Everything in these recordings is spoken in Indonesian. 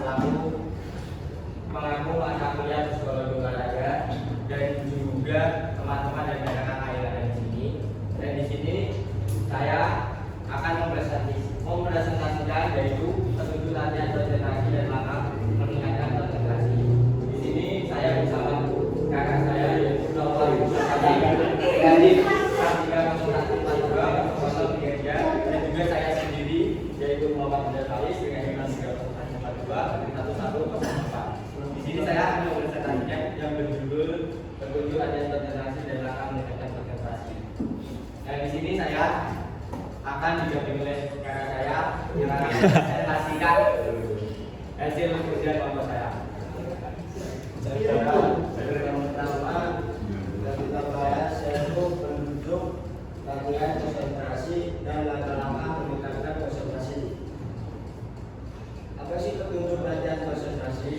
selaku mengaku mata kuliah psikologi olahraga dan juga teman-teman dan rekan-rekan lain yang ada di sini. Dan di sini saya akan mempresentasikan yaitu petunjuk latihan konsentrasi dan langkah meningkatkan konsentrasi. Di sini saya bersama kakak saya yaitu Bapak Ibu dari Pratika Konsultasi Madura, Konsultasi Tiga, dan juga saya sendiri yaitu Muhammad Abdul Khalis dengan Pratika Konsultasi Madura dari 1104. Di sini saya akan mempresentasikan yang berjudul petunjuk latihan konsentrasi dan langkah meningkatkan konsentrasi. Dan di sini saya akan didampingi oleh kakak saya yang akan mempresentasikan hasil kerja kelompok saya. Yang pertama yang kita bahas yaitu petunjuk latihan konsentrasi dan langkah-langkah meningkatkan konsentrasi. Apa sih petunjuk latihan konsentrasi?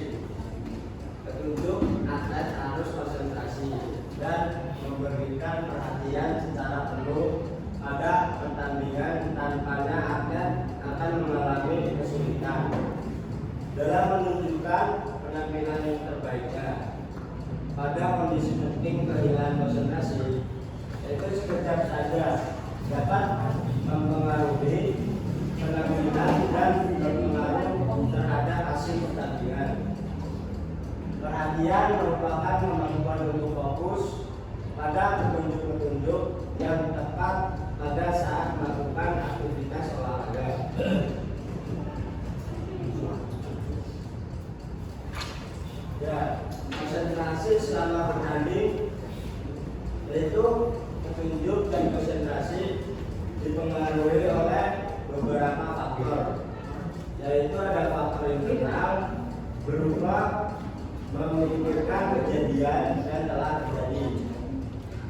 Petunjuk atlet harus konsentrasi dan memberikan perhatian secara penuh pada pertandingan, tanpanya atlet akan mengalami kesulitan dalam menunjukkan penampilan yang terbaiknya. Pada kondisi penting kehilangan konsentrasi, itu sekejap saja dapat mempengaruhi penampilan dan berpengaruh terhadap hasil pertandingan. Perhatian merupakan kemampuan untuk fokus pada petunjuk-petunjuk yang tepat pada saat melakukan aktivitas olahraga. Ya, konsentrasi selama bertanding yaitu petunjuk dan konsentrasi dipengaruhi oleh beberapa faktor, yaitu ada faktor internal berupa memikirkan kejadian yang telah terjadi,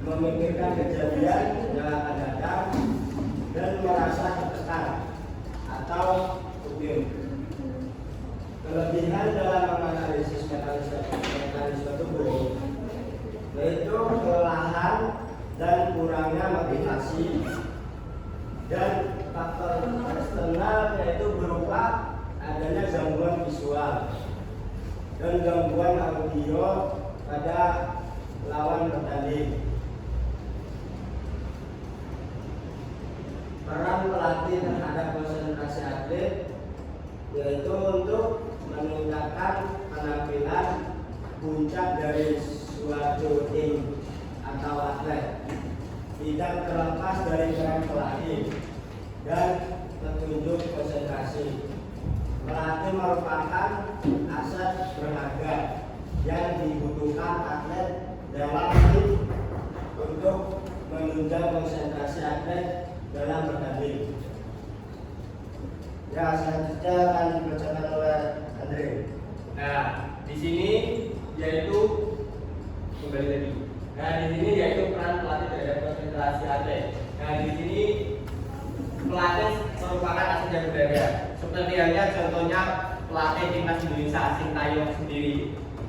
memikirkan kejadian yang akan datang, dan merasa tertekan atau puding. Kelebihan dalam menganalisis mekanisme tubuh yaitu kelelahan dan kurangnya motivasi, dan faktor eksternal yaitu berupa adanya gangguan visual dan gangguan audio pada lawan bertanding. Peran pelatih terhadap konsentrasi atlet yaitu untuk meningkatkan penampilan puncak dari suatu tim atau atlet, tidak terlepas dari peran pelatih dan petunjuk konsentrasi. Pelatih merupakan aset berharga yang dibutuhkan atlet dalam tim untuk menunjang konsentrasi atlet dalam bertanding. Ya, selanjutnya akan dibacakan oleh Andre. Nah, di sini yaitu kembali lagi. Nah, di sini yaitu peran pelatih terhadap konsentrasi atlet. Nah, di sini pelatih merupakan aset yang berharga. Seperti halnya contohnya pelatih timnas Indonesia Sintayong sendiri.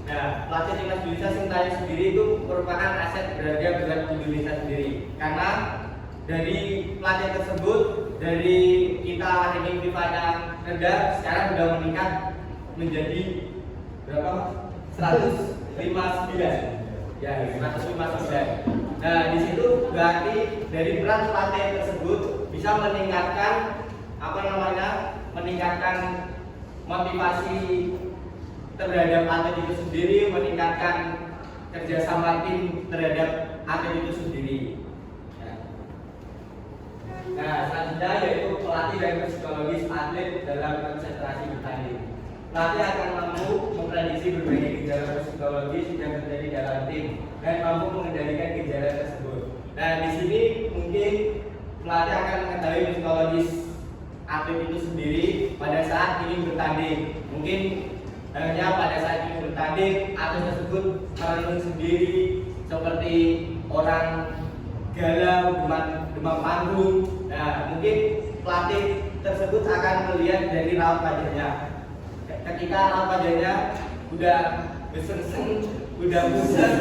Nah, pelatih timnas Indonesia Sintayong sendiri itu merupakan aset berharga buat Indonesia sendiri. Karena dari pelatih tersebut, dari kita ranking FIFA yang rendah sekarang sudah meningkat menjadi berapa? 159. Ya, 159. Nah, di situ berarti dari peran pelatih tersebut bisa meningkatkan meningkatkan motivasi terhadap atlet itu sendiri, meningkatkan kerjasama tim terhadap atlet itu sendiri. Nah, selanjutnya yaitu pelatih dan psikologis atlet dalam konsentrasi bertanding. Pelatih akan mampu memprediksi berbagai gejala psikologis yang terjadi dalam tim dan mampu mengendalikan gejala tersebut. Nah, di sini mungkin pelatih akan mengetahui psikologis atlet itu sendiri pada saat ingin bertanding. Mungkin hanya pada saat ingin bertanding atlet tersebut merenung sendiri seperti orang galau, demam panggung. Nah, mungkin pelatih tersebut akan melihat dari raut wajahnya. Ketika raut wajahnya udah beseng-seng, udah pucat.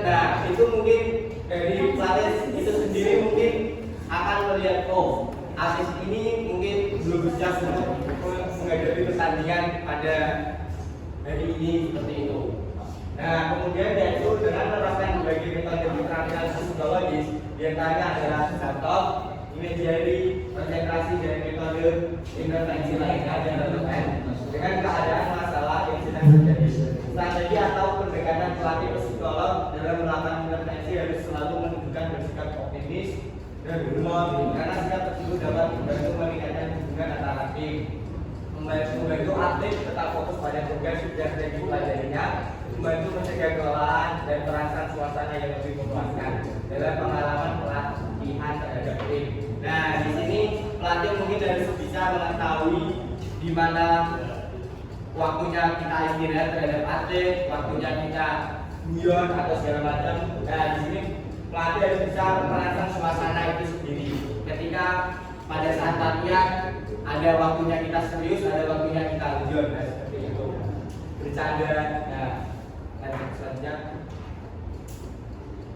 Nah, itu mungkin dari pelatih itu sendiri mungkin akan melihat, oh, atlet ini mungkin belum siap untuk menghadapi pertandingan pada hari ini seperti itu. Nah, kemudian yaitu dengan menerapkan berbagai metode keterampilan psikologis, diantaranya adalah stop, imagery, konsentrasi, dan metode intervensi lainnya dan relevan dengan keadaan masalah yang sedang terjadi. Strategi atau pendekatan pelatih psikolog dalam melakukan intervensi harus selalu menunjukkan bersikap optimis dan humor, karena sikap tersebut dapat membantu meningkatkan hubungan antara tim, membantu atlet tetap fokus pada tugas yang sedang dipelajarinya, membantu mencegah kelelahan dan merasakan suasana yang lebih memuaskan dalam pengalaman pelatihan terhadap tim. Nah, di sini pelatih mungkin harus bisa mengetahui di mana waktunya kita istirahat terhadap atlet, waktunya kita guyon atau segala macam. Nah, di sini pelatih harus bisa merasakan suasana itu sendiri. Ketika pada saat latihan ada waktunya kita serius, ada waktunya kita guyon, nah, seperti itu. Bercanda. Nah, selanjutnya.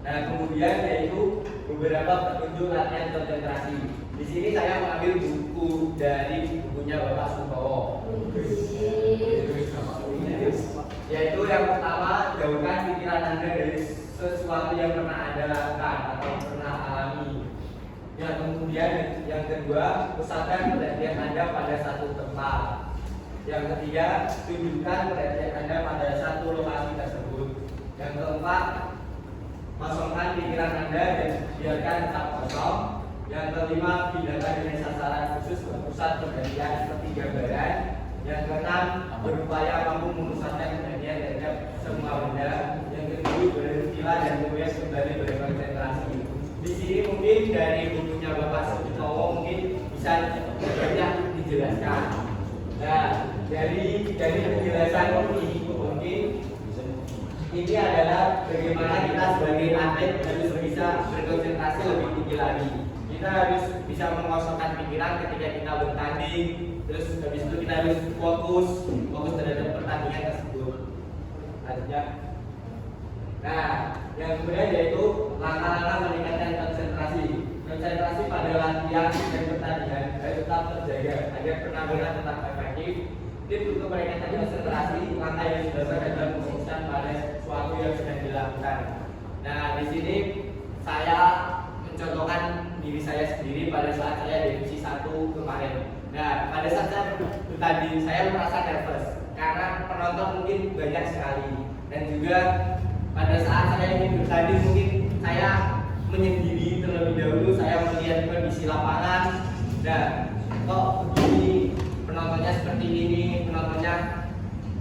Nah, kemudian yaitu beberapa petunjuk latihan konsentrasi. Di sini saya mengambil buku dari bukunya Bapak Sutowo. Yaitu yang pertama, jauhkan pikiran Anda dari sesuatu yang pernah Anda lakukan atau pernah alami. Yang kemudian yang kedua, pusatkan perhatian Anda pada satu tempat. Yang ketiga, tunjukkan perhatian Anda pada satu lokasi tersebut. Yang keempat, kosongkan pikiran Anda dan biarkan tetap kosong. Yang kelima, pindahkan dari sasaran khusus ke pusat perhatian seperti gambaran. Yang keenam, berupaya mampu memusatkan perhatian terhadap semua benda. Yang ketujuh, berhentilah dan kemudian kembali berkonsentrasi. Di sini mungkin dari bukunya Bapak Sutowo mungkin bisa banyak dijelaskan. Nah, dari penjelasan ini mungkin ini adalah bagaimana kita sebagai atlet harus bisa berkonsentrasi lebih tinggi lagi. Kita harus bisa mengosongkan pikiran ketika kita bertanding. Terus habis itu kita harus fokus terhadap pertandingan tersebut. Selanjutnya. Nah, yang kemudian yaitu langkah-langkah meningkatkan konsentrasi. Konsentrasi pada latihan dan pertandingan harus tetap terjaga agar penampilan tetap efektif. Tips untuk meningkatkan konsentrasi, langkah yang dilakukan adalah memutuskan pada sesuatu yang sedang dilakukan. Nah, di sini saya mencontohkan diri saya sendiri pada saat saya divisi 1 kemarin. Nah, pada saat saya bertanding, saya merasa nervous karena penonton mungkin banyak sekali, dan juga pada saat saya ingin bertanding mungkin saya menyendiri terlebih dahulu. Saya melihat kondisi lapangan, dan kok begini penontonnya seperti ini, penontonnya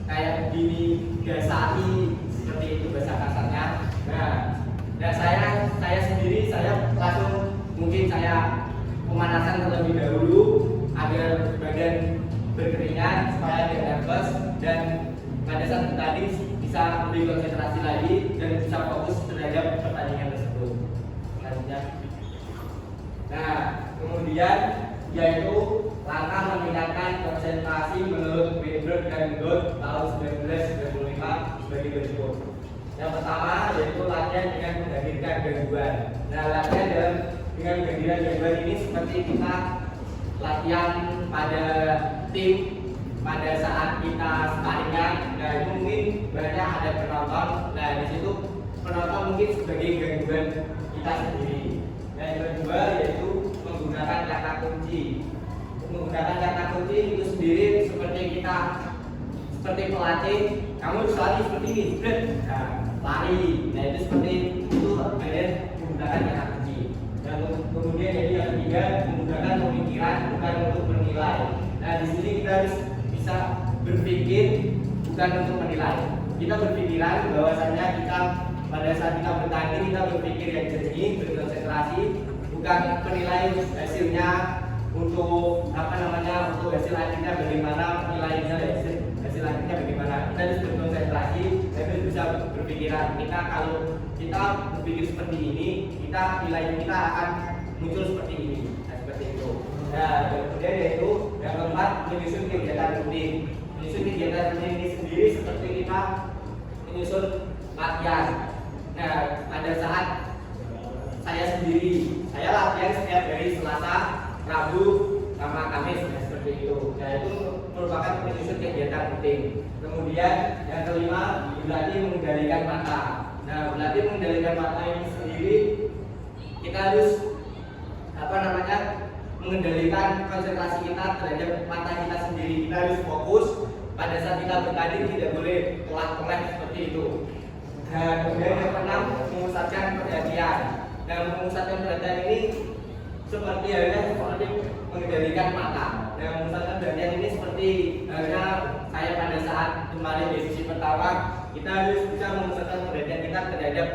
kayak begini, gasai seperti itu bahasa kasarnya. Nah, dan saya sendiri saya langsung mungkin saya pemanasan terlebih dahulu agar badan berkeringat supaya tidak nervous, dan pada saat bertanding bisa lebih konsentrasi lagi dan bisa fokus terhadap pertandingan tersebut. Selanjutnya. Nah, kemudian yaitu langkah meningkatkan konsentrasi menurut Weinberg dan Gold tahun 1995 sebagai berikut. Yang pertama yaitu latihan dengan menghadirkan gangguan. Nah, latihan dengan menghadirkan gangguan ini seperti kita latihan pada tim pada saat kita sparringan. Nah, itu mungkin banyak ada penonton. Nah, di situ penonton mungkin sebagai gangguan kita sendiri. Dan yang kedua yaitu menggunakan kata kunci. Menggunakan kata kunci itu sendiri seperti pelatih, kamu harus lari seperti ini, nah, lari. Nah, itu seperti itu kalian menggunakan kata kunci. Dan kemudian jadi yang ketiga, menggunakan pemikiran bukan untuk menilai. Nah, di sini kita harus bisa berpikir bukan untuk menilai. Kita berpikiran bahwasanya kita pada saat kita bertanding kita berpikir yang jernih, berkonsentrasi, bukan menilai hasilnya untuk untuk hasil akhirnya bagaimana, nilainya hasil akhirnya bagaimana. Kita harus berkonsentrasi dan bisa berpikiran. Kalau kita berpikir seperti ini, nilai kita akan muncul seperti ini. Nah, seperti itu. Nah, kemudian yaitu yang keempat, menyusun kegiatan rutin. Menyusun kegiatan rutin ini sendiri seperti kita menyusun latihan. Nah, pada saat saya sendiri, saya latihan setiap hari Selasa Rabu sama Kamis, ya, seperti itu. Nah, itu merupakan penyusun kegiatan rutin. Kemudian yang kelima, berlatih mengendalikan mata. Nah, berlatih mengendalikan mata ini sendiri kita harus mengendalikan konsentrasi kita terhadap mata kita sendiri. Kita harus fokus pada saat kita bertanding, tidak boleh tolak-tolak seperti itu. Dan kemudian yang keenam, memusatkan perhatian. Dan memusatkan perhatian ini seperti mengendalikan mata. Dan memusatkan perhatian ini seperti halnya saya pada saat kemarin di sesi pertama, kita harus bisa memusatkan perhatian kita terhadap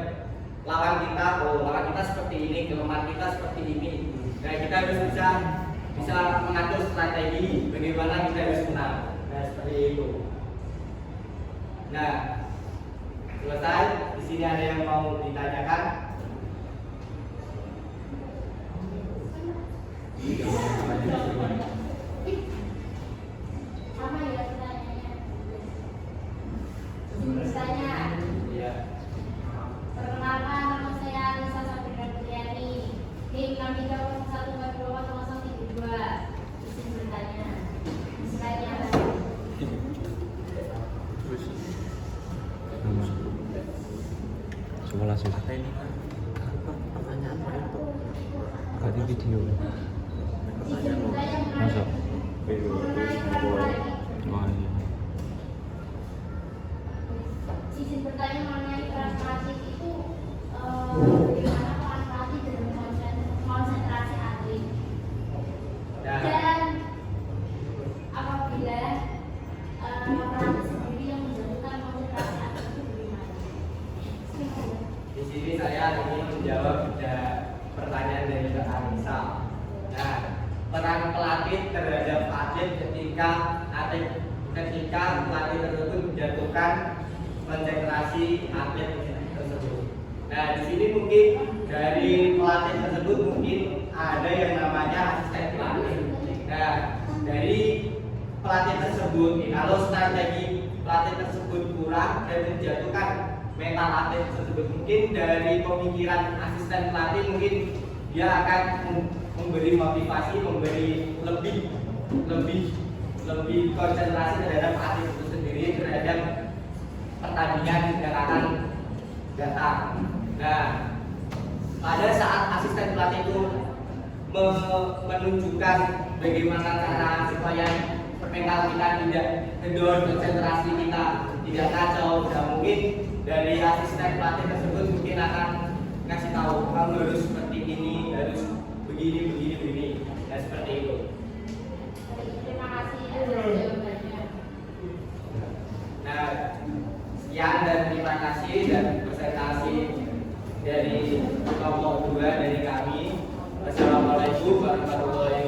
lawan kita. Oh, lawan kita seperti ini, kelemahan kita seperti ini. Nah, kita harus bisa mengatur strategi bagaimana kita harus menang. Nah, seperti itu. Nah, selesai. Di sini ada yang mau ditanyakan? Sama ya pertanyaannya. Misalnya, Iya. perkenalkan nama saya Anissa Sabrina Putriani. NIM 630142. Izin bertanya. Misalnya, Coba langsung ini kan pertanyaan Pak itu Gak di video izin bertanya Masuk mengenai peran Oh iya izin bertanya mengenai peran pelatih itu bagaimana peran pelatih dalam konsentrasi atlet Nah, dan apabila pelatih sendiri yang menentukan konsentrasi atlet itu bagaimana? di sini saya ingin menjawab pertanyaan dari Mbak Anissa. Nah, peran pelatih terhadap atlet ketika pelatih tersebut menjatuhkan konsentrasi atlet tersebut. Nah, di sini mungkin dari pelatih tersebut mungkin ada yang namanya asisten pelatih. Nah, dari pelatih tersebut, kalau strategi pelatih tersebut kurang dan menjatuhkan mental atlet tersebut, mungkin dari pemikiran asisten pelatih mungkin dia akan memberi motivasi, memberi lebih konsentrasi terhadap atlet itu sendiri, terhadap pertandingan yang akan datang. Nah, pada saat asisten pelatih itu menunjukkan bagaimana cara supaya mental kita tidak kendor, konsentrasi kita tidak kacau, dan mungkin dari asisten pelatih tersebut mungkin akan ngasih tahu kamu harus seperti ini, harus begini. Nah, seperti itu. Terima kasih atas jawabannya. Nah, sekian dan terima kasih dan presentasi dari kelompok 2 dari kami. Wassalamualaikum warahmatullahi